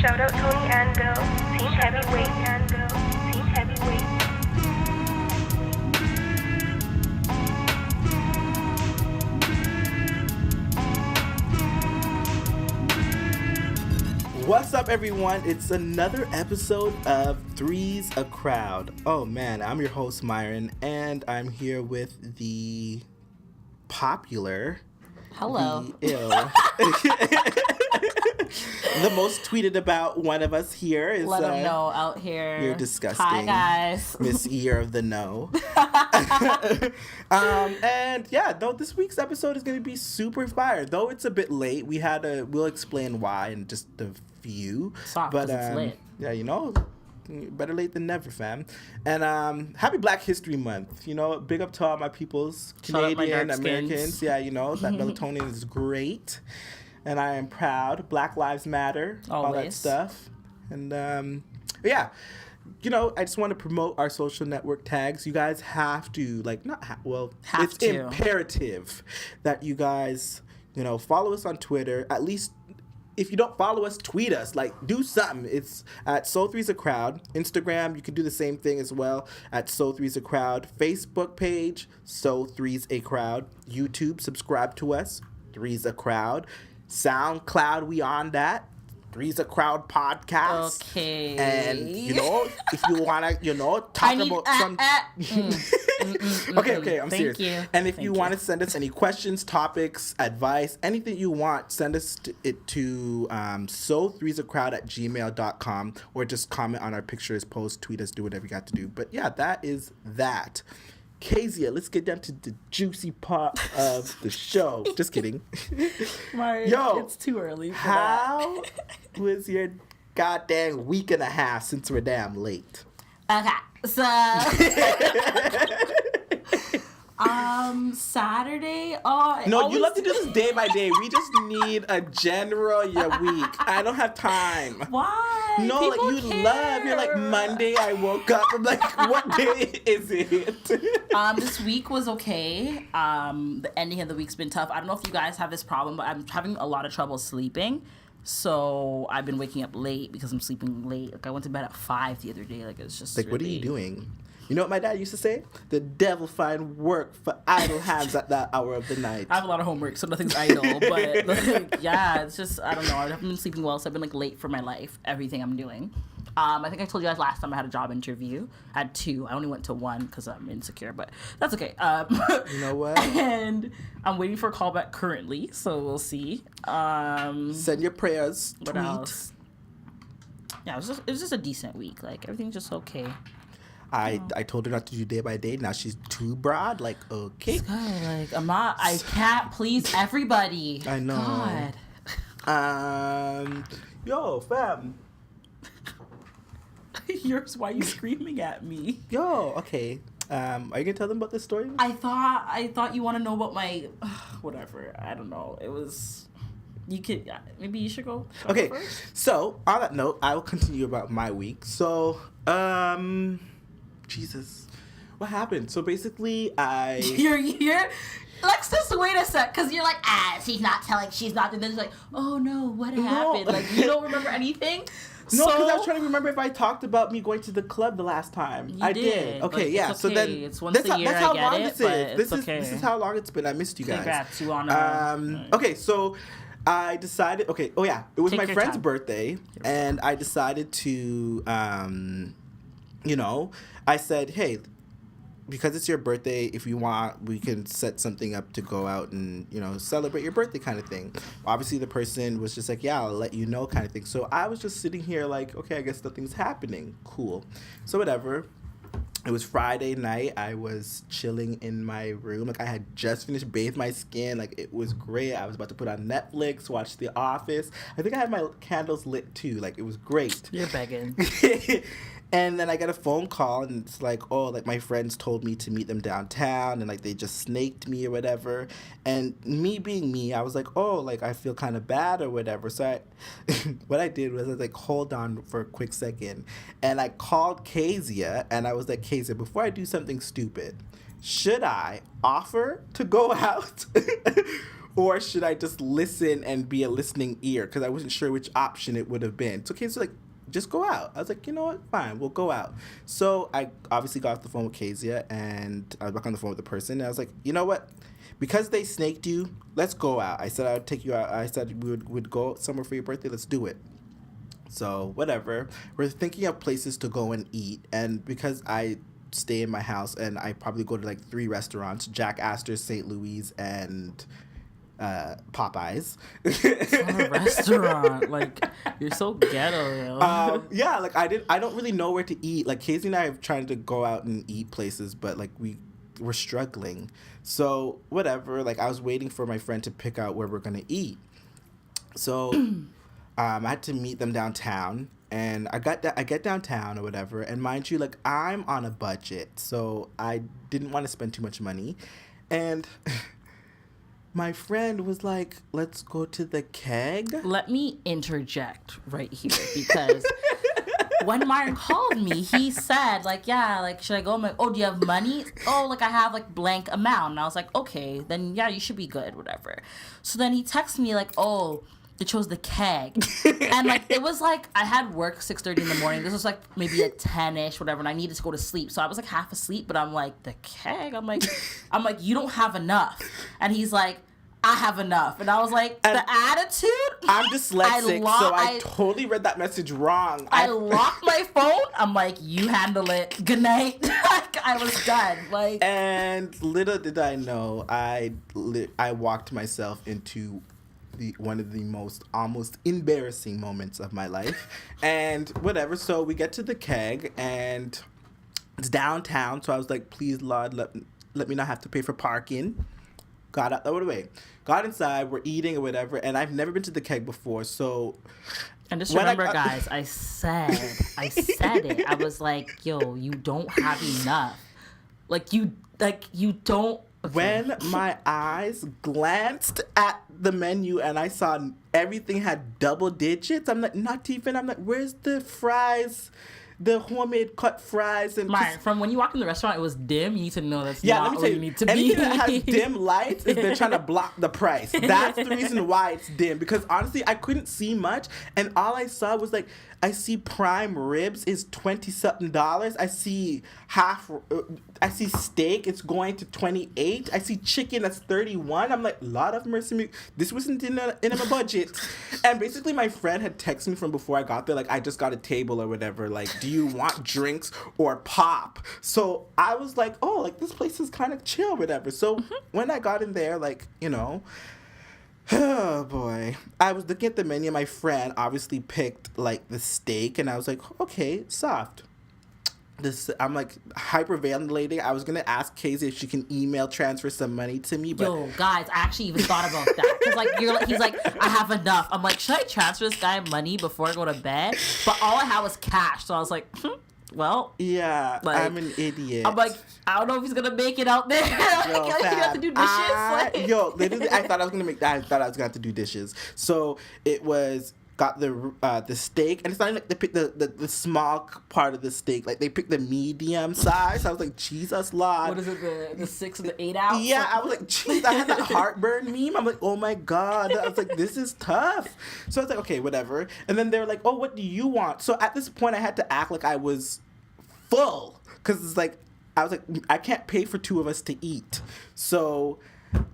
Shout out Tony and Bill, Team Heavyweight and Bill, Team Heavyweight. What's up, everyone? It's another episode of Three's a Crowd. Oh man, I'm your host Myron, and I'm here with the popular, hello, the most tweeted about one of us here is. Let them know out here. You're disgusting. Hi guys, Miss Ear of the No. And yeah, though this week's episode is going to be super fire. Though it's a bit late, we'll explain why in just a few. But it's lit. Yeah, you know, better late than never, fam. And happy Black History Month. You know, big up to all my peoples, Canadian, Americans. Yeah, you know, that melatonin is great. And I am proud. Black Lives Matter. Always. All that stuff. And yeah. You know, I just want to promote our social network tags. You guys have to, it's imperative that you guys, you know, follow us on Twitter. At least, if you don't follow us, tweet us. Like, do something. It's at So3's a Crowd. Instagram, you can do the same thing as well at So3's a Crowd. Facebook page, So3's a Crowd. YouTube, subscribe to us, Three's a Crowd. SoundCloud, we on that. Three's a Crowd podcast. Okay. And, you know, if you want to, you know, talk about some... Okay, I'm serious. You. And if you want to send us any questions, topics, advice, anything you want, send us it to so3sacrowd@gmail.com, or just comment on our pictures, post, tweet us, do whatever you got to do. But yeah, that is that. Kezia, let's get down to the juicy part of the show. Just kidding. Myron, Yo, it's too early for how was your goddamn week and a half since we're damn late? Okay, so Saturday. No, you love to do this day by day. We just need a general week. I don't have time. Why? No, People like you care. love. You're like Monday. I woke up. I'm like, what day is it? This week was okay. The ending of the week's been tough. I don't know if you guys have this problem, but I'm having a lot of trouble sleeping. So I've been waking up late because I'm sleeping late. Like I went to bed at 5 the other day. Like it's just like, really... what are you doing? You know what my dad used to say? The devil find work for idle hands at that hour of the night. I have a lot of homework, so nothing's idle. But like, yeah, it's just, I don't know. I haven't been sleeping well, so I've been like late for my life, everything I'm doing. I think I told you guys last time I had a job interview. I had 2. I only went to 1 because I'm insecure, but that's okay. You know what? And I'm waiting for a call back currently, so we'll see. Send your prayers. What tweet. else? Yeah, it was just a decent week. Like, everything's just okay. I told her not to do day by day. Now she's too broad. Like, okay. God, like, I can't please everybody. I know. God. Yo, fam. Why are you screaming at me? Yo, okay. Are you gonna tell them about this story? I thought you want to know about my whatever. I don't know. It was. You could maybe you should go. Okay. First? So on that note, I will continue about my week. So Jesus, what happened? So basically, You're. Let's just wait a sec, because you're like, she's not doing this. Like, oh no, what happened? Like, you don't remember anything? No, because I was trying to remember if I talked about me going to the club the last time. I did. Okay, yeah. Okay. So then it's once a year. That's how long this is. This is how long it's been. I missed you guys. Congrats, you on. Okay, so I decided. Okay. Oh yeah, it was my friend's birthday, and I decided to, you know, I said, hey, because it's your birthday, if you want, we can set something up to go out and, you know, celebrate your birthday kind of thing. Obviously, the person was just like, yeah, I'll let you know kind of thing. So I was just sitting here like, okay, I guess nothing's happening. Cool. So whatever. It was Friday night. I was chilling in my room. Like, I had just finished bathing my skin. Like, it was great. I was about to put on Netflix, watch The Office. I think I had my candles lit, too. Like, it was great. You're begging. And then I got a phone call, and it's like, oh, like, my friends told me to meet them downtown, and, like, they just snaked me or whatever. And me being me, I was like, oh, like, I feel kind of bad or whatever. So what I did was I was like, hold on for a quick second. And I called Kezia, and I was like, Kezia, before I do something stupid, should I offer to go out or should I just listen and be a listening ear? Because I wasn't sure which option it would have been. So Kezia was like, just go out. I was like, you know what? Fine, we'll go out. So I obviously got off the phone with Kezia, and I was back on the phone with the person. And I was like, you know what? Because they snaked you, let's go out. I said I would take you out. I said we would go somewhere for your birthday. Let's do it. So whatever. We're thinking of places to go and eat. And because I stay in my house and I probably go to like 3 restaurants, Jack Astor's, St. Louis, and Popeyes. It's not a restaurant. Like, you're so ghetto, yo. Yeah, like I don't really know where to eat. Like Kezia and I have tried to go out and eat places, but like we're struggling. So whatever. Like I was waiting for my friend to pick out where we're gonna eat. So I had to meet them downtown, and I get downtown or whatever. And mind you, like I'm on a budget, so I didn't want to spend too much money, and. My friend was like, let's go to the keg. Let me interject right here because when Myron called me, he said, like, yeah, like, should I go? I'm like, oh, do you have money? Oh, like, I have, like, blank amount. And I was like, okay, then, yeah, you should be good, whatever. So then he texted me, like, oh, they chose the keg. And, like, it was, like, I had work 6:30 in the morning. This was, like, maybe at 10-ish, whatever, and I needed to go to sleep. So I was, like, half asleep, but I'm like, the keg? I'm like, you don't have enough. And he's like, I have enough. And I was like, the attitude? I'm dyslexic, so I totally read that message wrong. I locked my phone. I'm like, you handle it. Good night. Like, I was done. Like, and little did I know, I walked myself into one of the most almost embarrassing moments of my life. And whatever, so we get to the keg, and it's downtown, so I was like, please, Lord, let me not have to pay for parking. Got out the way. Got inside, we're eating or whatever, and I've never been to the keg before, so... And just remember, guys, I said it. I was like, yo, you don't have enough. You don't... Okay. When my eyes glanced at the menu and I saw everything had double digits, I'm like, not even, I'm like, where's the fries? The homemade cut fries and Myron, from when you walk in the restaurant, it was dim. You need to know that's not where you need to be. Anything that has dim lights is they're trying to block the price. That's the reason why it's dim. Because honestly, I couldn't see much, and all I saw was like, I see prime ribs is $20-something. I see I see steak, it's going to $28. I see chicken, that's $31. I'm like, Lord of mercy, this wasn't in a budget. And basically, my friend had texted me from before I got there, like, I just got a table or whatever. Like, do you want drinks or pop? So I was like, oh, like this place is kind of chill, whatever. So when I got in there, like, you know. Oh boy. I was looking at the menu. My friend obviously picked like the steak, and I was like, okay, soft. I'm like hyperventilating. I was gonna ask Kezia if she can email transfer some money to me, but yo, guys, I actually even thought about that because like he's like, I have enough. I'm like, should I transfer this guy money before I go to bed? But all I had was cash, so I was like, well, yeah, like, I'm an idiot. I'm like, I don't know if he's gonna make it out there. Like, you have to do dishes. Literally, I thought I was gonna have to do dishes. So it was got the steak, and it's not like they picked the small part of the steak. Like they picked the medium size. I was like, Jesus Lord. What is it? The 6 or the 8 ounce? Yeah, I was like, jeez, I had that heartburn meme. I'm like, oh my God. I was like, this is tough. So I was like, okay, whatever. And then they were like, oh, what do you want? So at this point, I had to act like I was full, because it's like, I was like, I can't pay for 2 of us to eat. So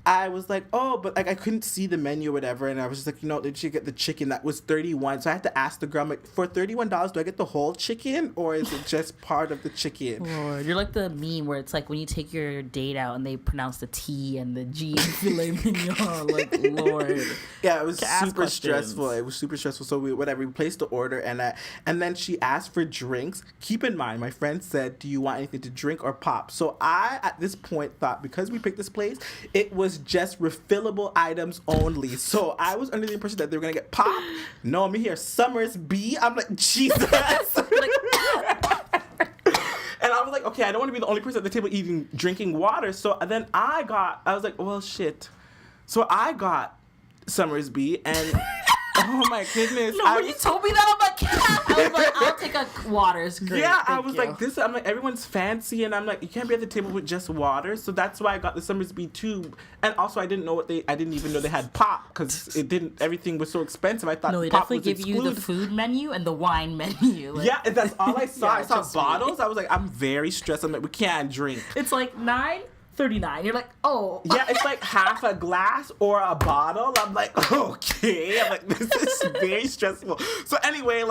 I was like, oh, but like I couldn't see the menu or whatever, and I was just like, you know, did you get the chicken that was $31? So I had to ask the girl, I'm like, for $31, do I get the whole chicken, or is it just part of the chicken? Lord, you're like the meme where it's like when you take your date out and they pronounce the T and the G in filet mignon. Like, Lord. Yeah, it was super stressful. It was super stressful. So we placed the order, and then she asked for drinks. Keep in mind, my friend said, do you want anything to drink or pop? So I, at this point, thought because we picked this place, it was just refillable items only. So I was under the impression that they were gonna get pop. No, I'm here, Summers B. I'm like, Jesus. And I was like, okay, I don't want to be the only person at the table drinking water. So then I was like, well, shit. So I got Summers B, and oh my goodness. No, when you told me that, I'm like, I was like, I'll take a Water's great. Yeah, I Thank was you. like, this. I'm like, everyone's fancy, and I'm like, you can't be at the table with just water. So that's why I got the Summersby tube. And also, I didn't even know they had pop because everything was so expensive. I thought No, they pop definitely was give you the food menu and the wine menu. Like, yeah, and that's all I saw. Yeah, I saw trust me. bottles. I was like, I'm very stressed. I'm like, we can't drink. it's like $9.39. You're like, oh. Yeah, it's like half a glass or a bottle. I'm like, okay. I'm like, this is very stressful. So anyway,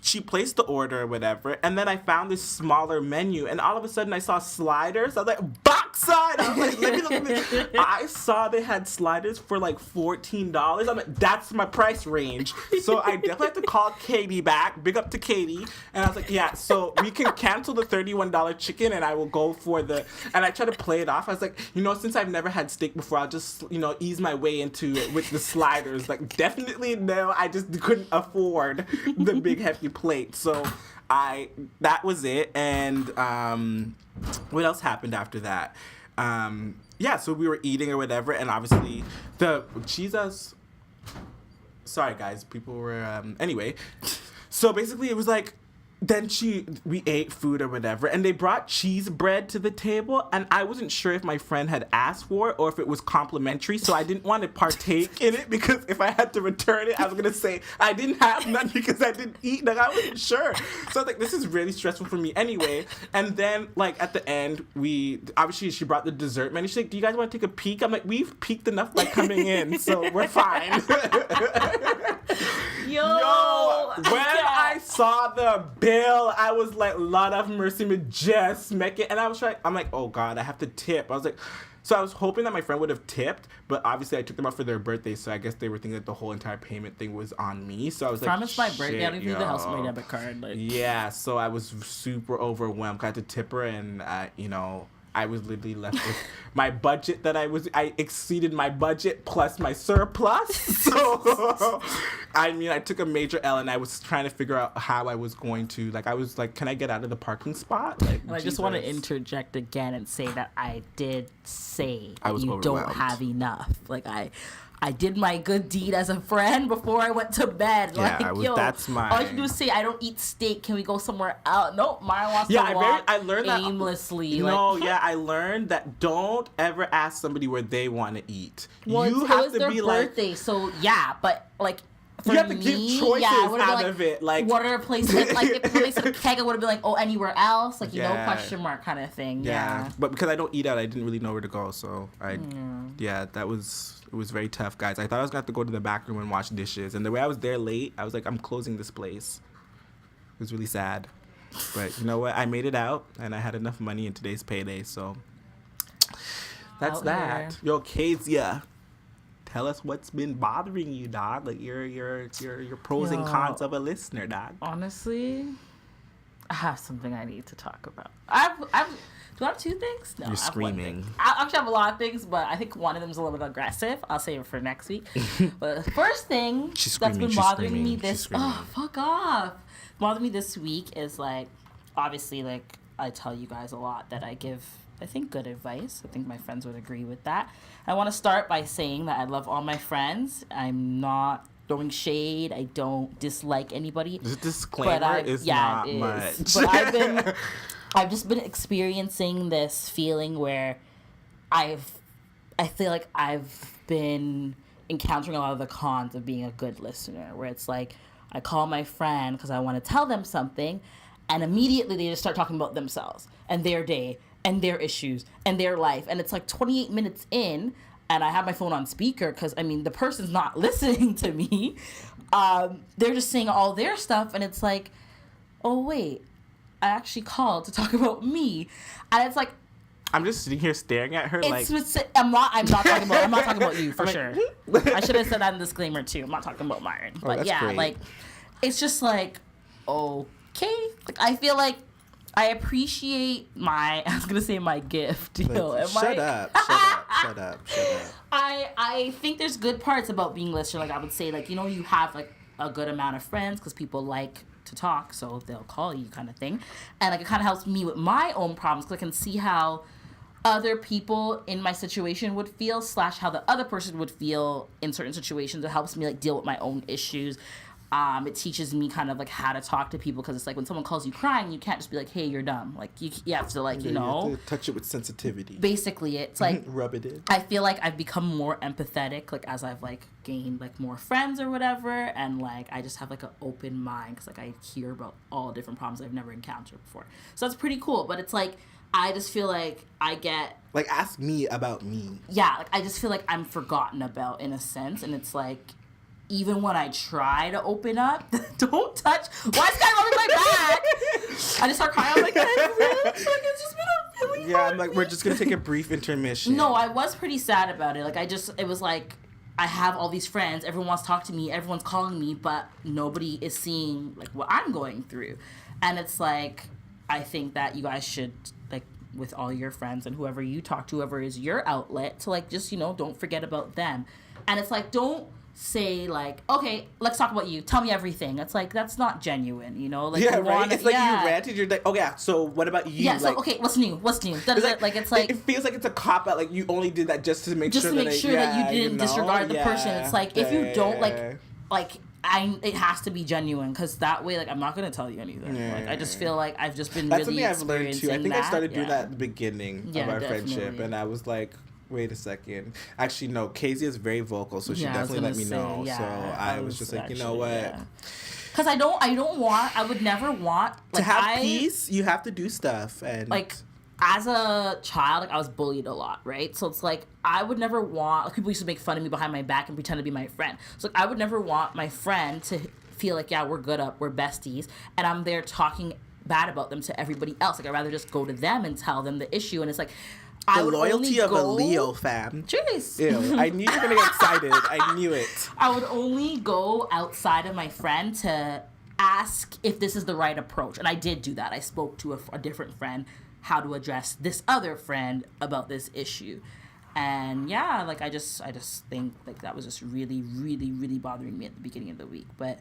she placed the order or whatever, and then I found this smaller menu, and all of a sudden I saw sliders. I was like, backside. I was like, let me look at this. I saw they had sliders for like $14. I'm like, that's my price range. So I definitely have to call Katie back. Big up to Katie. And I was like, yeah, so we can cancel the $31 chicken, and I will go for and I tried to play it off. I was like, since I've never had steak before, I'll just, ease my way into it with the sliders. Like, definitely no, I just couldn't afford the big hefty plate. So that was it. And what else happened after that? So we were eating or whatever, and obviously sorry guys, people were anyway. So basically it was like, then we ate food or whatever, and they brought cheese bread to the table, and I wasn't sure if my friend had asked for it or if it was complimentary, so I didn't want to partake in it, because if I had to return it, I was going to say I didn't have none because I didn't eat. Like, I wasn't sure. So I was like, this is really stressful for me anyway. And then, like, at the end, she brought the dessert menu. She's like, do you guys want to take a peek? I'm like, we've peeked enough by coming in, so we're fine. Yo, when I saw the bill, I was like, Lord have mercy, me just make it. And I'm like, oh God, I have to tip. I was like, so I was hoping that my friend would have tipped, but obviously I took them out for their birthday, so I guess they were thinking that the whole entire payment thing was on me. So I was like, promise my birthday, I don't even need the house on my debit card. Like. Yeah, so I was super overwhelmed. I had to tip her, and I was literally left with my budget I exceeded my budget plus my surplus. So, I took a major L, and I was trying to figure out how I was going to, I was like, can I get out of the parking spot? And I just want to interject again and say that I did say you don't have enough. I did my good deed as a friend before I went to bed. Yeah, that's my... All you can do is say, I don't eat steak. Can we go somewhere else? Nope, Myron wants to walk I learned aimlessly. I learned that don't ever ask somebody where they want to eat. Well, you it have was to their be birthday, so yeah, but for you have to me, give choices out of it. What are places? If they said keg, I would have been like, oh, anywhere else? Question mark kind of thing. Yeah. But because I don't eat out, I didn't really know where to go. So it was very tough, guys. I thought I was going to have to go to the back room and wash dishes. And the way I was there late, I was like, I'm closing this place. It was really sad. But you know what? I made it out, and I had enough money in today's payday. So that's that. Yo, Kezia, tell us what's been bothering you, dog. Like your pros and cons of a listener, dog. Honestly, I have something I need to talk about. Do I have two things? No, you're screaming. I actually have a lot of things, but I think one of them is a little bit aggressive. I'll save it for next week. But the first thing that's been bothering me fuck off. Bothering me this week is obviously I tell you guys a lot that I give, I think, good advice. I think my friends would agree with that. I want to start by saying that I love all my friends. I'm not throwing shade. I don't dislike anybody. This disclaimer is not much. But I've just been experiencing this feeling where I feel like I've been encountering a lot of the cons of being a good listener, where it's like I call my friend because I want to tell them something, and immediately they just start talking about themselves and their day and their issues and their life, and it's 28 minutes in, and I have my phone on speaker because the person's not listening to me. They're just saying all their stuff, and it's like, oh wait, I actually called to talk about me, and it's like, I'm just sitting here staring at her I'm not talking about you for sure. I should have said that in the disclaimer too. I'm not talking about Myron, but great. It's just okay. I feel like I appreciate my gift. Shut up. I think there's good parts about being listener. I would say you have a good amount of friends because people like to talk, so they'll call you kind of thing, and it kind of helps me with my own problems because I can see how other people in my situation would feel / how the other person would feel in certain situations. It helps me deal with my own issues. It teaches me kind of like how to talk to people, because it's like when someone calls you crying, you can't just be like, hey, you're dumb. Like you have to like, You have to touch it with sensitivity. Basically, it's like rub it in. I feel like I've become more empathetic, like as I've like gained like more friends or whatever, and like I just have like an open mind, because like I hear about all different problems I've never encountered before. So that's pretty cool. But it's like I just feel like I get like, ask me about me. Yeah, like I just feel like I'm forgotten about in a sense, and it's like, even when I try to open up, don't touch. Why is guy rubbing my back? I just start crying. I'm like, it's just been a really hard I'm like, week. we're just gonna take a brief intermission. No, I was pretty sad about it. Like, it was like, I have all these friends. Everyone wants to talk to me. Everyone's calling me, but nobody is seeing like what I'm going through. And it's like, I think that you guys should, like, with all your friends and whoever you talk to, whoever is your outlet, to like just, don't forget about them. And it's like, don't say like, okay, let's talk about you, tell me everything. It's like, that's not genuine, like, yeah, right. It's like you ranted, you're like, oh yeah, so what about you? Yeah, so like, okay, what's new it's like it feels like it's a cop out, like you only did that just to make sure that you didn't disregard the person. It's like, if you don't it has to be genuine, because that way, like, I'm not gonna tell you anything. Like, I just feel like I've just been that's really something I've learned too. I think I started doing that at the beginning of our definitely. friendship, and I was like, wait a second. Actually, no, Kezia is very vocal, so she definitely let me know. So I was just like, you know what? Because I would never want, like, to have peace, you have to do stuff. And like, as a child, like, I was bullied a lot, right? So it's like, I would never want, like, people used to make fun of me behind my back and pretend to be my friend. So like, I would never want my friend to feel like, yeah, we're good up, we're besties, and I'm there talking bad about them to everybody else. Like, I'd rather just go to them and tell them the issue. And it's like, the loyalty of a Leo, fam. Jeez. Ew, I knew you were gonna get excited. I knew it. I would only go outside of my friend to ask if this is the right approach. And I did do that. I spoke to a different friend how to address this other friend about this issue. And yeah, like, I just think like that was just really, really, really bothering me at the beginning of the week. But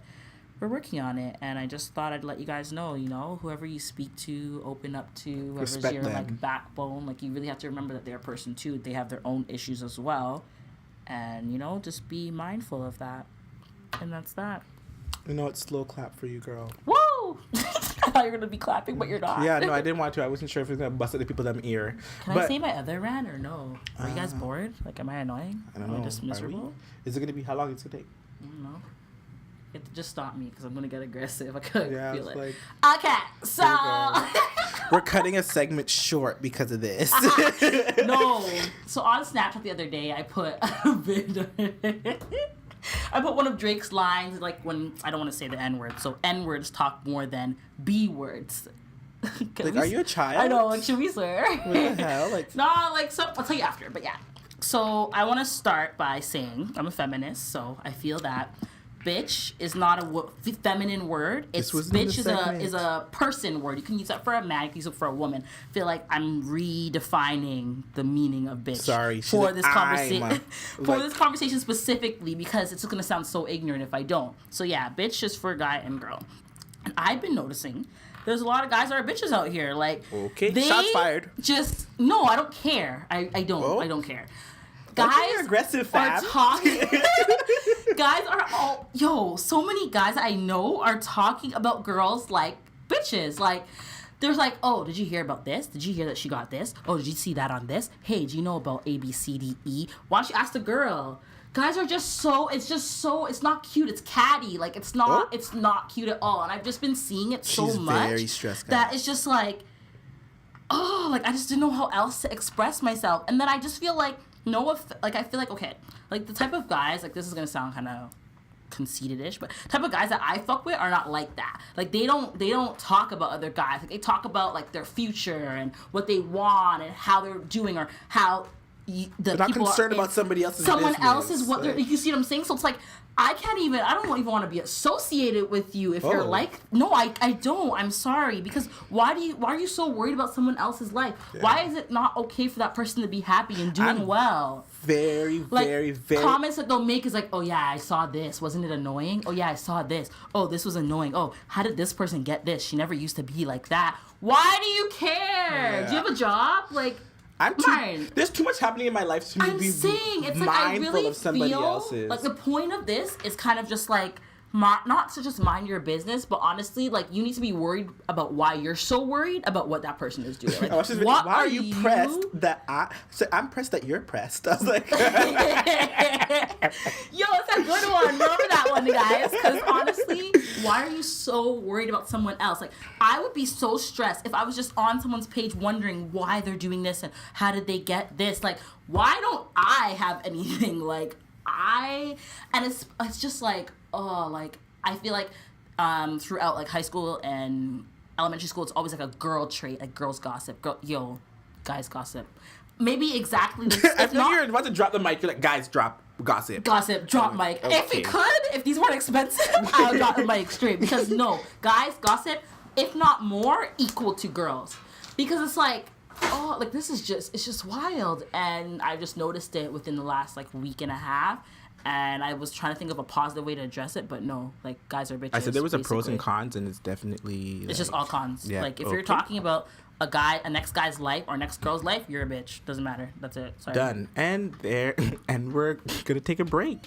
we're working on it, and I just thought I'd let you guys know, whoever you speak to, open up to, whoever's Respect your them. like backbone, like, you really have to remember that they're a person too. They have their own issues as well, and just be mindful of that. And that's that. It's slow clap for you, girl. Woo! I thought you were gonna be clapping, but you're not. Yeah, no, I didn't want to. I wasn't sure if it was gonna bust at the people's ear. Can I say my other rant or no? Are you guys bored? Like, am I annoying? I don't am know. I just miserable? Is it gonna be, how long it's gonna take? I don't know. You have to just stop me, because I'm gonna get aggressive. I can feel it. Like, okay, so we're cutting a segment short because of this. No. So on Snapchat the other day, I put a video. I put one of Drake's lines, like, when I don't want to say the N word. So N words talk more than B words. Like, are you a child? I know. Like, should we swear? What the hell? Like, no, like, so I'll tell you after. But yeah. So I want to start by saying I'm a feminist, so I feel that bitch is not a feminine word. It's bitch is a person word. You can use that for a man, you can use it for a woman. I feel like I'm redefining the meaning of bitch. Sorry, for this conversation. For this conversation specifically, because it's just gonna sound so ignorant if I don't. So yeah, bitch is for guy and girl. And I've been noticing there's a lot of guys that are bitches out here. Like, okay, they shots fired. Just no, I don't care. I don't. Oh. I don't care. Guys aggressive, are talking. Guys are all so many guys I know are talking about girls like bitches. Like, there's like, oh, did you hear about this? Did you hear that she got this? Oh, did you see that on this? Hey, do you know about A, B, C, D, E? Why don't you ask the girl? Guys are just it's not cute. It's catty. Like, it's not cute at all. And I've just been seeing it so much. Very stressed, that it's just like, oh, like, I just didn't know how else to express myself. And then I just feel like, I feel like, okay, like, the type of guys, like, this is gonna sound kind of conceited-ish, but type of guys that I fuck with are not like that. Like, they don't talk about other guys. Like, they talk about, like, their future and what they want and how they're doing, or how they're not concerned about somebody else's what they're, you see what I'm saying? So it's like, I don't even want to be associated with you if you're like, no, I don't. I'm sorry, because why are you so worried about someone else's life? Yeah. Why is it not okay for that person to be happy and doing well? Very, like, very, very. Comments that they'll make is like, oh yeah, I saw this. Wasn't it annoying? Oh yeah, I saw this. Oh, this was annoying. Oh, how did this person get this? She never used to be like that. Why do you care? Yeah. Do you have a job? Like, there's too much happening in my life to be mindful of somebody else's. Like, the point of this is kind of just like, not to just mind your business, but honestly, like, you need to be worried about why you're so worried about what that person is doing. Like, why are you pressed that I'm pressed that you're pressed? I was like, yo, it's a good one. Remember that one, guys? Because honestly, why are you so worried about someone else? Like, I would be so stressed if I was just on someone's page wondering why they're doing this and how did they get this. Like, why don't I have anything? Like, it's just like, oh, like, I feel like throughout like high school and elementary school, it's always like a girl trait, like girls gossip, guys gossip. Maybe exactly this. If you're about to drop the mic, you're like, guys, drop gossip. Gossip, drop mic. Okay. If these weren't expensive, I would drop the mic straight. Because no, guys gossip, if not more, equal to girls. Because it's like, oh, like it's just wild. And I just noticed it within the last like week and a half. And I was trying to think of a positive way to address it, but no, like, guys are bitches. I said there was a pros and cons, and it's definitely... It's just all cons. Yeah, like, if you're talking about a next guy's life or next girl's life, you're a bitch. Doesn't matter. That's it. Sorry. Done. And we're gonna take a break.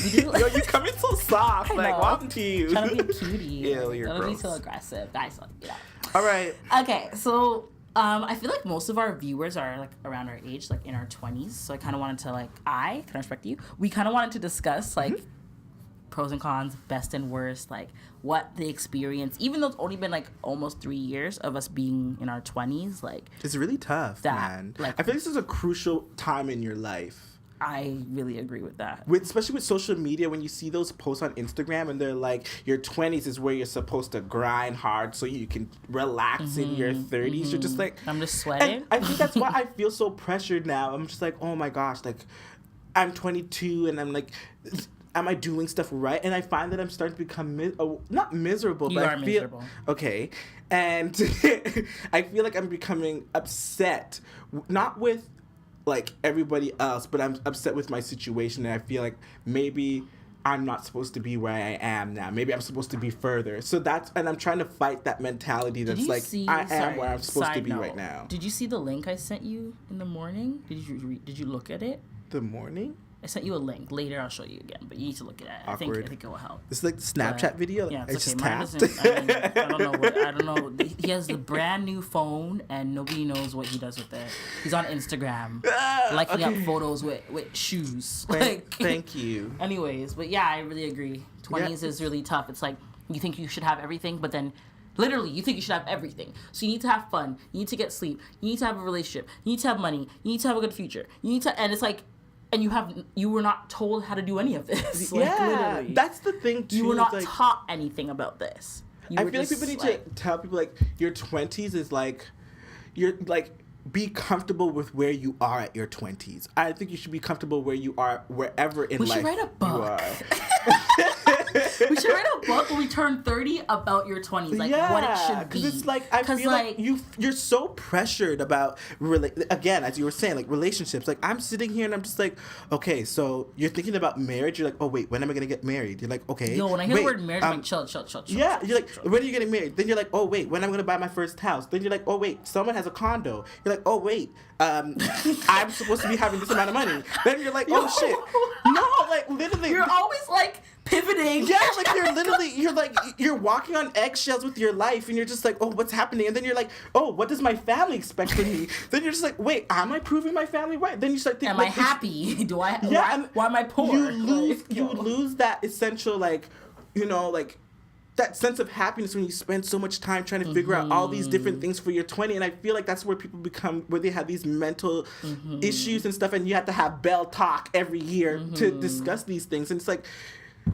We do, yo, you come in so soft. Like, what happened to you? Trying to be a cutie. Yeah, you're Don't gross. be so aggressive. Guys, you know. All right. Okay, so I feel like most of our viewers are like around our age, like in our 20s. So I kind of wanted to can I respect you? We kind of wanted to discuss like pros and cons, best and worst, like what the experience. Even though it's only been like almost 3 years of us being in our 20s, like it's really tough, man. Like, I feel like this is a crucial time in your life. I really agree with that. Especially with social media, when you see those posts on Instagram and they're like, your 20s is where you're supposed to grind hard so you can relax in your 30s. You're just like... I'm just sweating. And I think that's why I feel so pressured now. I'm just like, oh my gosh, like, I'm 22 and I'm like... Am I doing stuff right? And I find that I'm starting to become not miserable, but I feel miserable. Okay, and I feel like I'm becoming upset, not with like everybody else, but I'm upset with my situation, and I feel like maybe I'm not supposed to be where I am now. Maybe I'm supposed to be further. So and I'm trying to fight that mentality that's like, I am where I'm supposed to be right now. Did you see the link I sent you in the morning? Did you look at it? The morning? I sent you a link. Later, I'll show you again, but you need to look at it. Awkward. I think it will help. It's like the Snapchat video. Yeah, it's okay. Mine doesn't. I don't know. He has the brand new phone, and nobody knows what he does with it. He's on Instagram, liking up photos with shoes. Thank you. Anyways, but yeah, I really agree. 20s is really tough. It's like you think you should have everything, but then literally, you think you should have everything. So you need to have fun. You need to get sleep. You need to have a relationship. You need to have money. You need to have a good future. And it's like. And you were not told how to do any of this. Literally. That's the thing too. You were not taught anything about this. I feel like people need to tell people like your 20s is like, you're like, be comfortable with where you are at your 20s. I think you should be comfortable where you are wherever in life. We should write a book. We should write a book when we turn 30 about your 20s, like what it should be. Because it's like, I feel like you're so pressured about, again, as you were saying, like relationships. Like I'm sitting here and I'm just like, okay, so you're thinking about marriage. You're like, oh wait, when am I gonna get married? You're like, okay. Yo, when I hear the word marriage, I'm like, chill. Yeah, you're like, when are you getting married? Then you're like, oh wait, when am I gonna buy my first house? Then you're like, oh wait, someone has a condo. You're like, oh wait, I'm supposed to be having this amount of money. Then you're like, oh shit. No, like literally. You're always like pivoting. Yeah, like you're walking on eggshells with your life, and you're just like, oh, what's happening? And then you're like, oh, what does my family expect from me? Then you're just like, wait, am I proving my family right? Then you start thinking, am I happy? Do I? Yeah, why am I poor? You lose that essential, like, you know, like that sense of happiness when you spend so much time trying to figure out all these different things for your 20. And I feel like that's where people where they have these mental issues and stuff, and you have to have Bell talk every year to discuss these things. And it's like,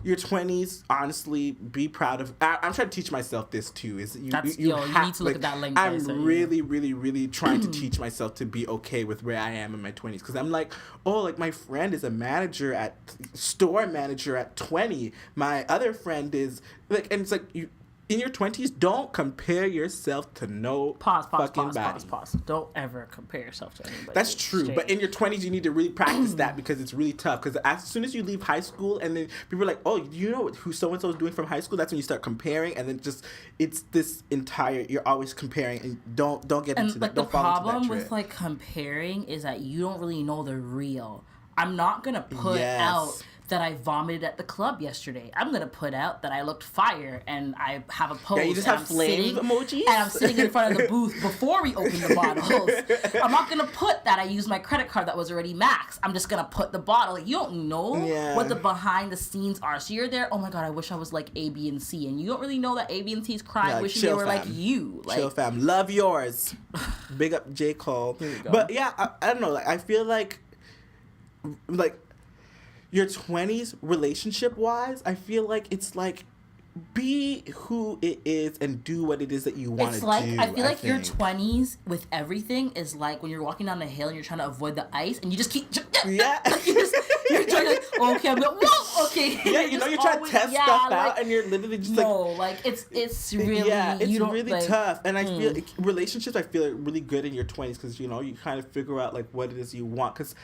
your 20s, honestly, be proud of. I'm trying to teach myself this too. You need to look at that link. I'm really, really, really trying to teach myself to be okay with where I am in my 20s. Because I'm like, oh, like my friend is store manager at 20. My other friend is like, and it's like in your 20s, don't compare yourself to no Pause. body. Don't ever compare yourself to anybody. That's true. Straight. But in your 20s, you need to really practice that because it's really tough. Because as soon as you leave high school and then people are like, oh, do you know who so-and-so is doing from high school? That's when you start comparing. And then just, it's this entire, you're always comparing. And don't get into that. Don't fall into that trap. The problem with like comparing is that you don't really know the real. I'm not going to put out that I vomited at the club yesterday. I'm going to put out that I looked fire and I have a post. Yeah, you just have flame emojis? And I'm sitting in front of the booth before we open the bottles. I'm not going to put that I used my credit card that was already maxed. I'm just going to put the bottle. Like, you don't know what the behind the scenes are. So you're there, oh my God, I wish I was like A, B, and C. And you don't really know that A, B, and C is crying, wishing they were like you. Like, chill, fam. Love yours. Big up J. Cole. Here we go. But yeah, I don't know. Like, I feel like your 20s relationship wise, I feel like it's like be who it is and do what it is that you want to do. I feel like your 20s with everything is like when you're walking down the hill and you're trying to avoid the ice and you just keep like you're trying to okay, I'm like, whoa, okay. Yeah, you're trying to test stuff out and you're literally just it's really really tough. And I feel relationships I feel are really good in your 20s because you kind of figure out like what it is you want because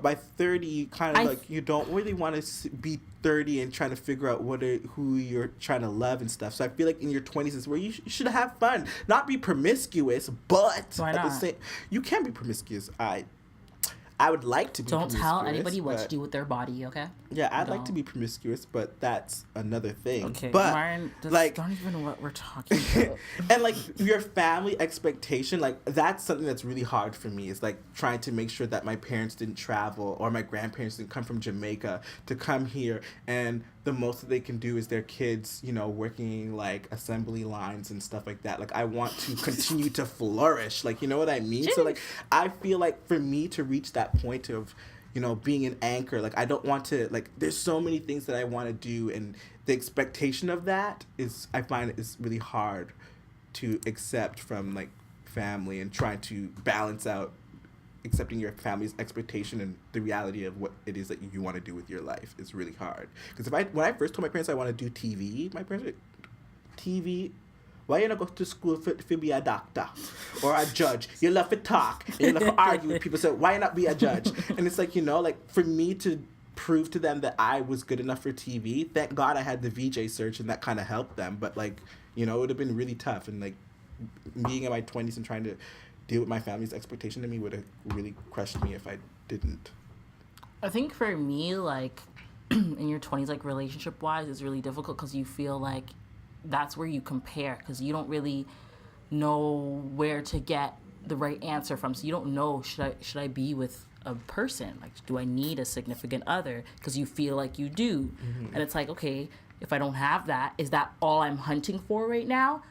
by 30, you kind of like, you don't really want to be 30 and trying to figure out who you're trying to love and stuff. So I feel like in your 20s is where you should have fun. Not be promiscuous, but why not? At the same, you can be promiscuous. I would like to be promiscuous. Don't tell anybody what to do with their body, okay? Yeah, I'd like to be promiscuous, but that's another thing. Okay, but Myron, like, don't even know what we're talking about. And like your family expectation, like that's something that's really hard for me. Is like trying to make sure that my parents didn't travel or my grandparents didn't come from Jamaica to come here, and the most that they can do is their kids, working like assembly lines and stuff like that. Like I want to continue to flourish. Like, you know what I mean? Jeez. So like I feel like for me to reach that point of being an anchor, like I don't want to, like there's so many things that I want to do, and the expectation of that is, I find it is really hard to accept from like family, and trying to balance out accepting your family's expectation and the reality of what it is that you want to do with your life is really hard. Because when I first told my parents I want to do TV, my parents were like, TV? Why you not go to school for be a doctor or a judge? You love to talk. You love to argue with people. So why not be a judge? And it's like, like for me to prove to them that I was good enough for TV, thank God I had the VJ search and that kind of helped them. But like, it would have been really tough. And like being in my 20s and trying to deal with my family's expectation of me would have really crushed me if I didn't. I think for me, like in your 20s, like relationship wise, it's really difficult because you feel like that's where you compare, because you don't really know where to get the right answer from. So you don't know, should I be with a person? Like, do I need a significant other? Because you feel like you do. Mm-hmm. And it's like, okay, if I don't have that, is that all I'm hunting for right now?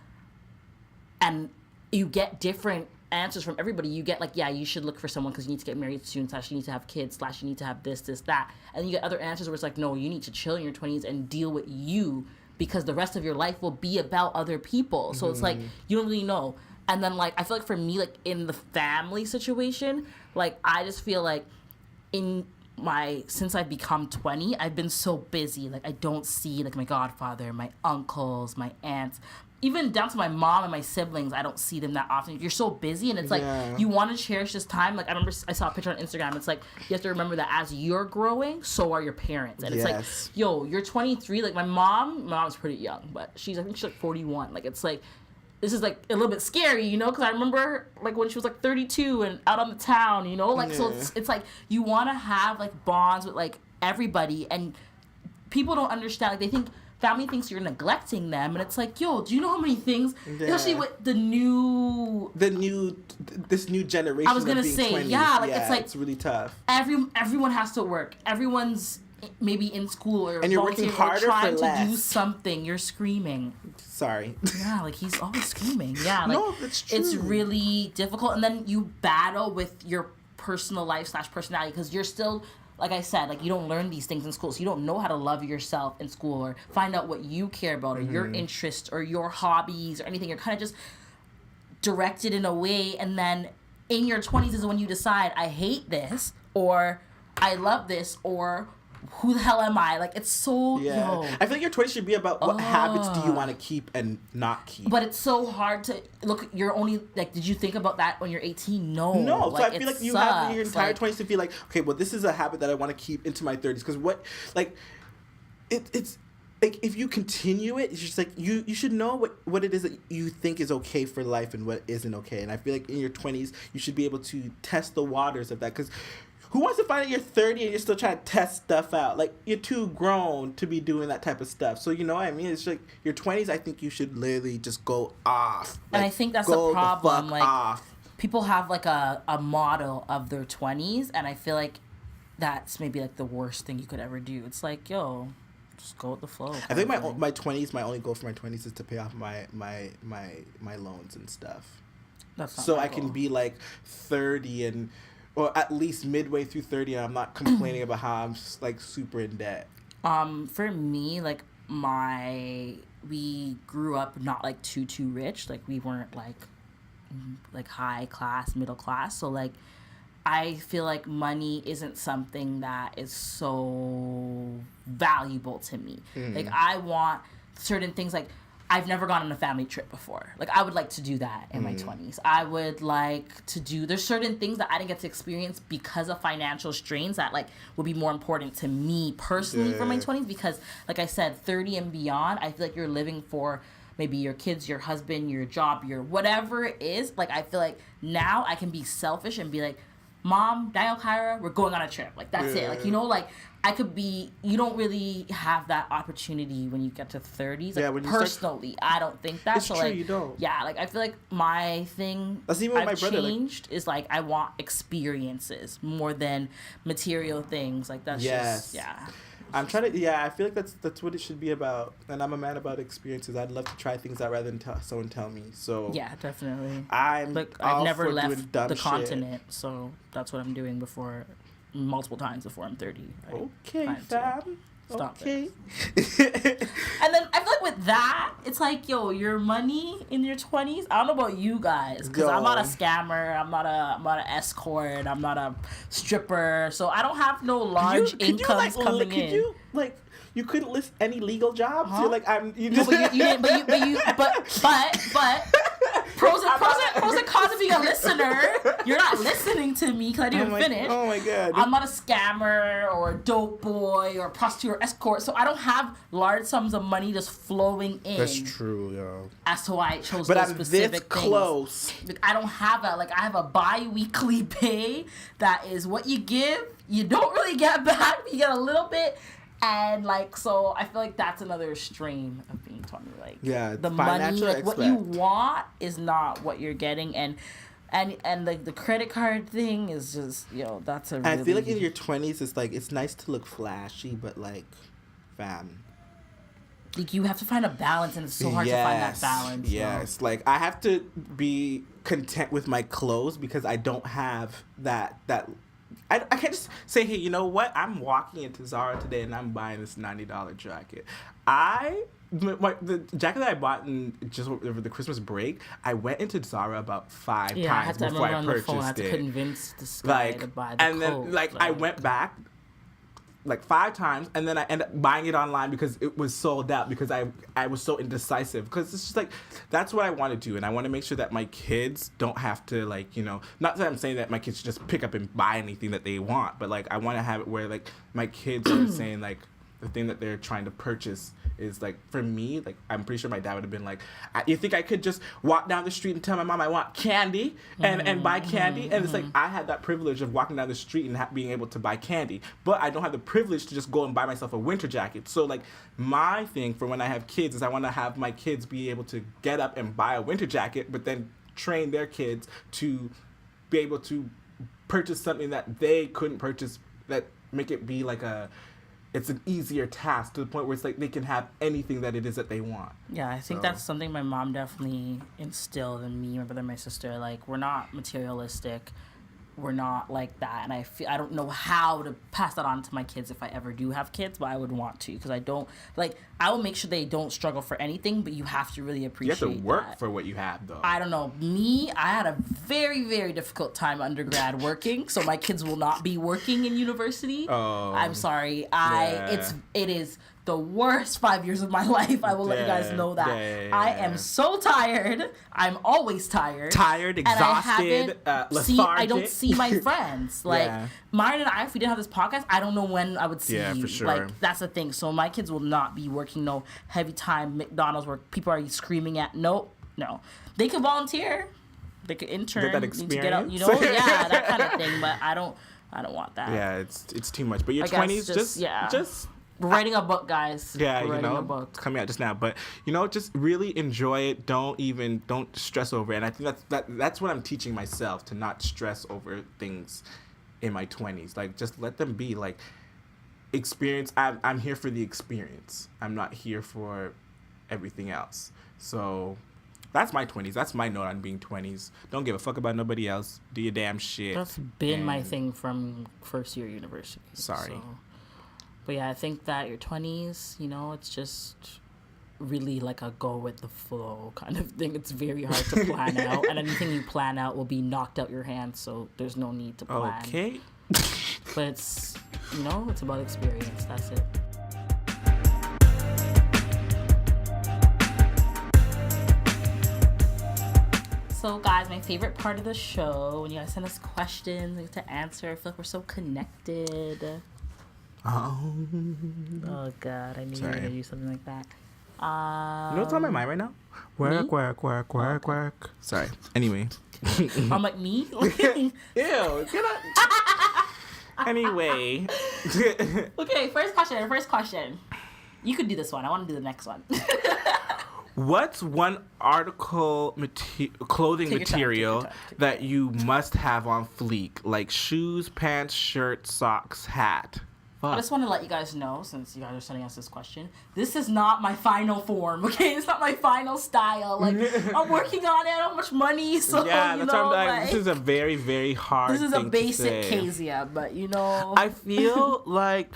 And you get different answers from everybody. You get like, yeah, you should look for someone because you need to get married soon, / you need to have kids, / you need to have this, that. And then you get other answers where it's like, no, you need to chill in your 20s and deal with you, because the rest of your life will be about other people. So it's like, you don't really know. And then like, I feel like for me, like in the family situation, like I just feel like since I've become 20, I've been so busy. Like I don't see like my godfather, my uncles, my aunts, even down to my mom and my siblings. I don't see them that often. You're so busy, and it's like, you want to cherish this time. Like I remember I saw a picture on Instagram. It's like, you have to remember that as you're growing, so are your parents. And it's like, yo, you're 23. Like my mom's pretty young, but I think she's like 41. Like it's like, this is like a little bit scary, because I remember like when she was like 32 and out on the town, like, so it's like, you want to have like bonds with like everybody, and people don't understand. Like they think, family thinks you're neglecting them, and it's like, yo, do you know how many things, especially with this new generation? I was gonna say, 20s. It's like, it's really tough. Everyone has to work. Everyone's maybe in school or and you're working harder trying for less. to do something. You're screaming. Sorry. Yeah, like he's always screaming. Yeah, like no, that's true. It's really difficult, and then you battle with your personal life / personality, because you're still, like I said, like you don't learn these things in school, so you don't know how to love yourself in school or find out what you care about or your interests or your hobbies or anything. You're kind of just directed in a way, and then in your 20s is when you decide, I hate this or I love this, or who the hell am I? Like, it's so, Yeah. I feel like your 20s should be about what habits do you want to keep and not keep. But it's so hard to, look, you're only, like, did you think about that when you're 18? No. No, like, so I feel like you have your entire 20s to feel like, okay, well, this is a habit that I want to keep into my 30s. Because what, like, it's, like, if you continue it, it's just like, you should know what it is that you think is okay for life and what isn't okay. And I feel like in your 20s, you should be able to test the waters of that. Because who wants to find out you're 30 and you're still trying to test stuff out? Like, you're too grown to be doing that type of stuff. So, you know what I mean? It's like, your 20s, I think you should literally just go off. And I think that's the problem. Like, off. People have, like, a model of their 20s, and I feel like that's maybe, like, the worst thing you could ever do. It's like, yo, just go with the flow. I think my 20s, my only goal for my 20s is to pay off my loans and stuff. That's not so my I goal. can be, like, 30 or at least midway through 30, and I'm not complaining about how I'm just, like, super in debt. For me, like, we grew up not, like, too rich. Like, we weren't, like high class, middle class. So, like, I feel like money isn't something that is so valuable to me. Like, I want certain things, like, I've never gone on a family trip before. Like, I would like to do that in my 20s. I would like to do... There's certain things that I didn't get to experience because of financial strains that, like, would be more important to me personally for my 20s. Because, like I said, 30 and beyond, I feel like you're living for maybe your kids, your husband, your job, your whatever it is. Like, I feel like now I can be selfish and be like, Mom, Daniel, Kyra, we're going on a trip. Like, that's it. Like, you know, like, I could be... You don't really have that opportunity when you get to 30s. Like, when you personally, I don't think that. It's so, true, like, you don't. Yeah, like, I feel like my thing That's even with my brother, changed is, like, I want experiences more than material things. Like, that's just... Yeah. I'm trying to... Yeah, I feel like that's what it should be about. And I'm a man about experiences. I'd love to try things out rather than someone tell me. So... Yeah, definitely. I've never left the continent, so that's what I'm doing multiple times before I'm 30. Okay, fam. Stop okay. it. And then I feel like with that, it's like, yo, your money in your 20s. I don't know about you guys, because I'm not a scammer. I'm not an escort. I'm not a stripper. So I don't have no large incomes coming in. You couldn't list any legal jobs. Huh? You're like, you just... No, but you didn't. But pros and cons of being a listener. You're not listening to me because I didn't finish. Oh my god! I'm not a scammer or a dope boy or a prostitute or escort, so I don't have large sums of money just flowing in. That's true, yo. As to why I chose but those I'm specific this things. Close. Like, I don't have that. Like, I have a bi-weekly pay that is what you give. You don't really get back. You get a little bit. And, like, so I feel like that's another strain of being 20. Like, the money, like, what you want is not what you're getting. And like, the credit card thing is just, that's a really... I feel like in your 20s, it's, like, it's nice to look flashy, but, like, fam... Like, you have to find a balance, and it's so hard to find that balance. Yes, like, I have to be content with my clothes because I don't have that I can't just say, hey, you know what? I'm walking into Zara today and I'm buying this $90 jacket. The jacket that I bought just over the Christmas break, I went into Zara about 5 times before I purchased it. I had to convince this guy to buy the coat. And then, I went back like 5 times, and then I ended up buying it online because it was sold out because I was so indecisive. Because it's just like, that's what I want to do, and I want to make sure that my kids don't have to, like, not that I'm saying that my kids should just pick up and buy anything that they want, but, like, I want to have it where, like, my kids are saying, like, the thing that they're trying to purchase is, like, for me, like, I'm pretty sure my dad would have been like, you think I could just walk down the street and tell my mom I want candy and buy candy? And it's like, I had that privilege of walking down the street and being able to buy candy, but I don't have the privilege to just go and buy myself a winter jacket. So, like, my thing for when I have kids is I want to have my kids be able to get up and buy a winter jacket, but then train their kids to be able to purchase something that they couldn't purchase, that make it be like it's an easier task to the point where it's like they can have anything that it is that they want. Yeah, I think that's something my mom definitely instilled in me, my brother, and my sister. Like, we're not materialistic. we're not like that, and I don't know how to pass that on to my kids if I ever do have kids, but I would want to, because I will make sure they don't struggle for anything, but you have to really appreciate You have to work that. for what you have, though. I don't know. I had a very, very difficult time undergrad working, so my kids will not be working in university. Oh. I'm sorry. It is the worst 5 years of my life. I will let you guys know that. I am so tired. I'm always tired. Tired, exhausted, lethargic. I don't see my friends. Like, Myron and I, if we didn't have this podcast, I don't know when I would see you. Yeah, for sure. Like, that's the thing. So my kids will not be working no heavy time McDonald's where people are screaming at. No. They could volunteer. They could intern. Get that experience. To get out, yeah, that kind of thing. But I don't want that. Yeah, it's too much. But your 20s, just we're writing a book, guys. Yeah, we're writing a book. It's coming out just now. But just really enjoy it. Don't stress over it. And I think that's what I'm teaching myself, to not stress over things in my 20s. Like, just let them be. Like, experience. I'm here for the experience. I'm not here for everything else. So that's my 20s. That's my note on being 20s. Don't give a fuck about nobody else. Do your damn shit. That's been my thing from first year university. Sorry. So. But yeah, I think that your 20s, it's just really like a go with the flow kind of thing. It's very hard to plan out, and anything you plan out will be knocked out your hands, so there's no need to plan. Okay. But it's, it's about experience. That's it. So, guys, my favorite part of the show, when you guys send us questions, we get to answer. I feel like we're so connected. Oh God, I knew you were gonna do something like that. You know what's on my mind right now? Work. Sorry. Anyway. I'm like, me? Ew, get up. Anyway. Okay, first question. You could do this one. I want to do the next one. What's one clothing material that you must have on fleek? Like shoes, pants, shirt, socks, hat. I just want to let you guys know, since you guys are sending us this question, this is not my final form, okay? It's not my final style. Like, I'm working on it. I don't have much money, so, yeah, that's what I'm like, this is a very, very hard thing to say. This is a basic Kezia, but, I feel like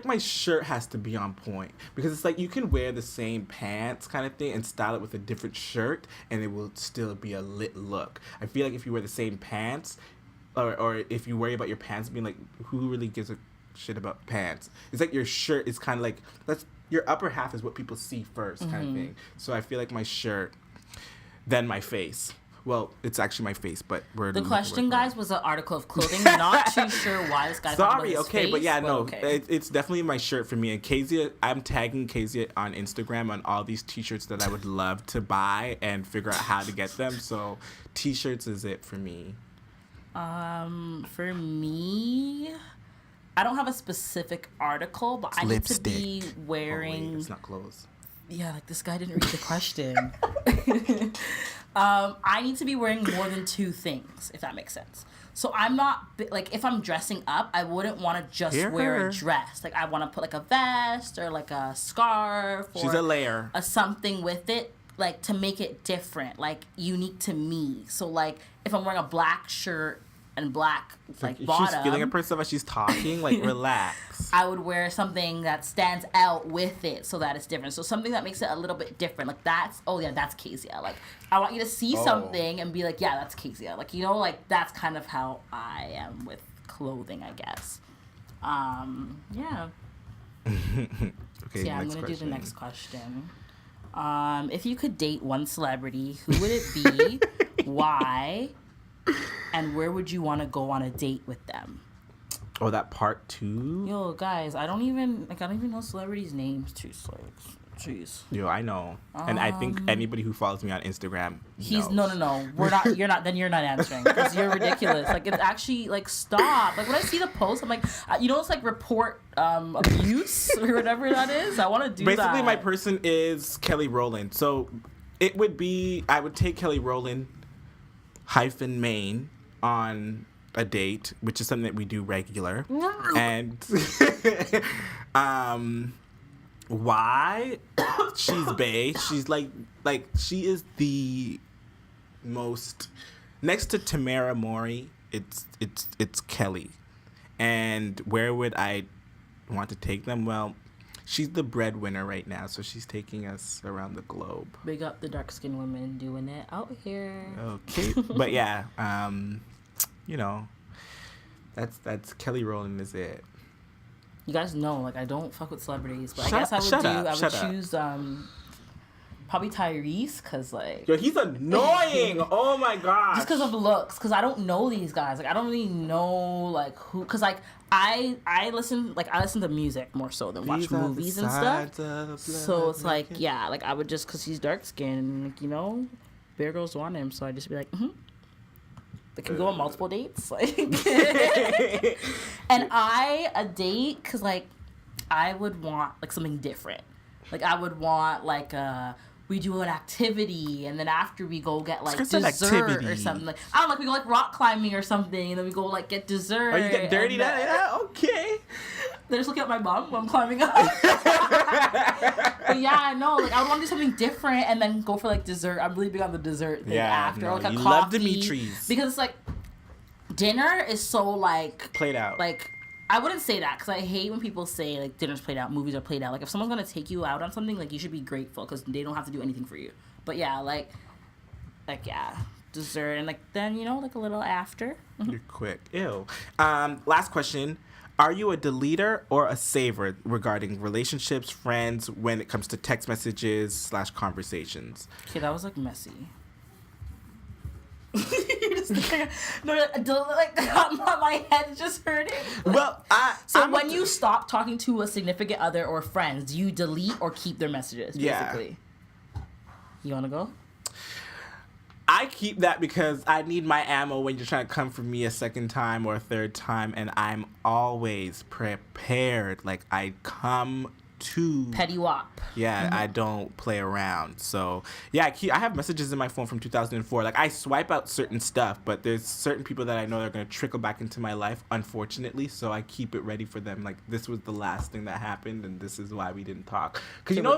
my shirt has to be on point, because it's like you can wear the same pants kind of thing and style it with a different shirt, and it will still be a lit look. I feel like if you wear the same pants, or if you worry about your pants being like, who really gives a shit about pants? It's like your shirt is kind of like, your upper half is what people see first, kind of thing. So I feel like my shirt, then my face. Well, it's actually my face, but the question, guys, was an article of clothing. Not too sure why this guy's sorry. His Okay, face, but yeah, no, okay. It's definitely my shirt for me. And Kezia, I'm tagging Kezia on Instagram on all these T-shirts that I would love to buy and figure out how to get them. So, T-shirts is it for me. For me, I don't have a specific article, but it's I need lipstick. to be wearing. Oh, wait, it's not clothes. Yeah, like this guy didn't read the question. I need to be wearing more than two things, if that makes sense. So I'm not like, if I'm dressing up, I wouldn't want to just wear a dress. Like, I want to put like a vest or like a scarf. Or she's a layer. Something with it, like to make it different, like unique to me. So like, if I'm wearing a black shirt and black bottom, she's feeling herself as she's talking. Like, relax. I would wear something that stands out with it so that it's different. So something that makes it a little bit different. Like that's Kezia. Like, I want you to see something and be like, yeah, that's Kezia. Like, like that's kind of how I am with clothing, I guess. Yeah. Okay. So yeah, I'm gonna do the next question. If you could date one celebrity, who would it be? Why? And where would you want to go on a date with them? Oh, that part 2? Yo, guys, I don't even know celebrities' names too. Jeez. Yo, I know. And I think anybody who follows me on Instagram knows. No. We're not. You're not. Then you're not answering because you're ridiculous. Like, it's actually like, stop. Like, when I see the post, I'm like, it's like report abuse or whatever that is. I want to do that. Basically, my person is Kelly Rowland. So it would be, I would take Kelly Rowland -Maine on a date, which is something that we do regular. And why? She's bae. She's like she is the most next to Tamara Mori, it's Kelly. And where would I want to take them? Well, she's the breadwinner right now, so she's taking us around the globe. Big up the dark-skinned women doing it out here. Okay, but yeah, you know, that's Kelly Rowland is it. You guys know, like, I don't fuck with celebrities, but Shut I guess I would up. choose probably Tyrese, because, like... Yo, he's annoying! Oh, my gosh! Just because of looks, because I don't know these guys. Like, I don't really know, like, who... Because, like, I listen to music more so than watch movies and stuff. So it's like, yeah, like, I would just... Because he's dark-skinned, like, you know, Bear Girls want him, so I'd just be like, They can go on multiple dates, like... And a date, because, like, I would want, like, something different. Like, I would want, like, we do an activity, and then after we go get, like, dessert or something. Like, I don't know, like, we go, like, rock climbing or something, and then we go, like, get dessert. Oh, you get dirty that? Yeah, okay. They're just looking at my bum when I'm climbing up. But yeah, I know. Like, I would want to do something different and then go for, like, dessert. I'm really big on the dessert thing after. No, or, like, a you coffee. love Dimitri's. Because it's, like, dinner is so, like... Played out. Like... I wouldn't say that, because I hate when people say, like, dinner's played out, movies are played out. Like, if someone's going to take you out on something, like, you should be grateful, because they don't have to do anything for you. But, yeah, like, yeah, dessert, and, like, then, you know, like, a little after. You're quick. Ew. Last question. Are you a deleter or a saver regarding relationships, friends, when it comes to text messages / conversations? Okay, that was, like, messy. No, like my head's just hurting. Well, when you stop talking to a significant other or friends, do you delete or keep their messages? Basically. Yeah. You wanna go? I keep that because I need my ammo when you're trying to come for me a second time or a third time, and I'm always prepared. Like, I come to petty wop. Yeah, I don't play around. So yeah, I have messages in my phone from 2004. Like, I swipe out certain stuff, but there's certain people that I know that are gonna trickle back into my life, unfortunately. So I keep it ready for them. Like, this was the last thing that happened, and this is why we didn't talk. Because you know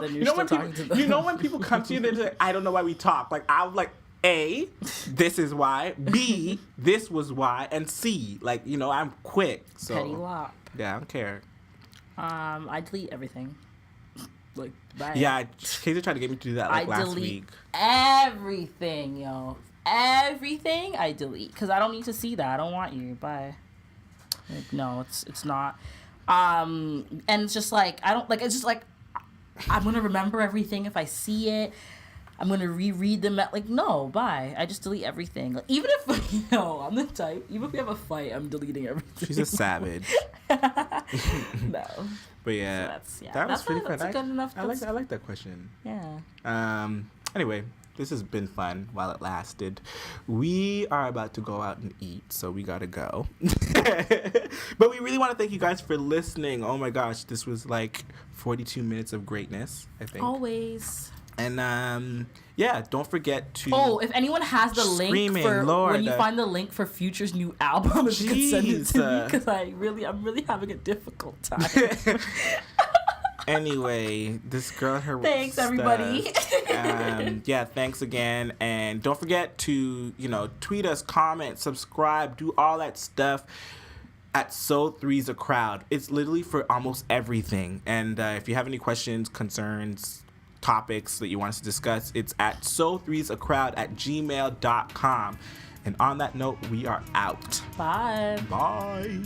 when people come to you, they're like, I don't know why we talk. Like, I'm like, A, this is why. B, this was why. And C, like, you know, I'm quick. So petty wop. Yeah, I don't care. I delete everything. Like, bye. Yeah, Kezia tried to get me to do that last week. Everything, yo. Everything I delete. Because I don't need to see that. I don't want you. Bye. Like, no, it's not. And it's just like, it's just like, I'm going to remember everything if I see it. I'm going to reread them. Like, no, bye. I just delete everything. Like, even if, I'm the type, even if we have a fight, I'm deleting everything. She's a savage. No. But yeah, so that was pretty fun. Good enough. I like that question. Yeah. Anyway, this has been fun while it lasted. We are about to go out and eat, so we gotta go. But we really want to thank you guys for listening. Oh my gosh, this was like 42 minutes of greatness, I think. Always. And yeah, don't forget to. Oh, if anyone has the link for when you find the link for Future's new album, if you can send it to me, because I'm really having a difficult time. Anyway, this girl, her. Thanks, stuff. Everybody. Yeah, thanks again, and don't forget to tweet us, comment, subscribe, do all that stuff. At So Three's a Crowd. It's literally for almost everything. And if you have any questions, concerns, topics that you want us to discuss, it's at so3sacrowd@gmail.com. And on that note, we are out. Bye. Bye.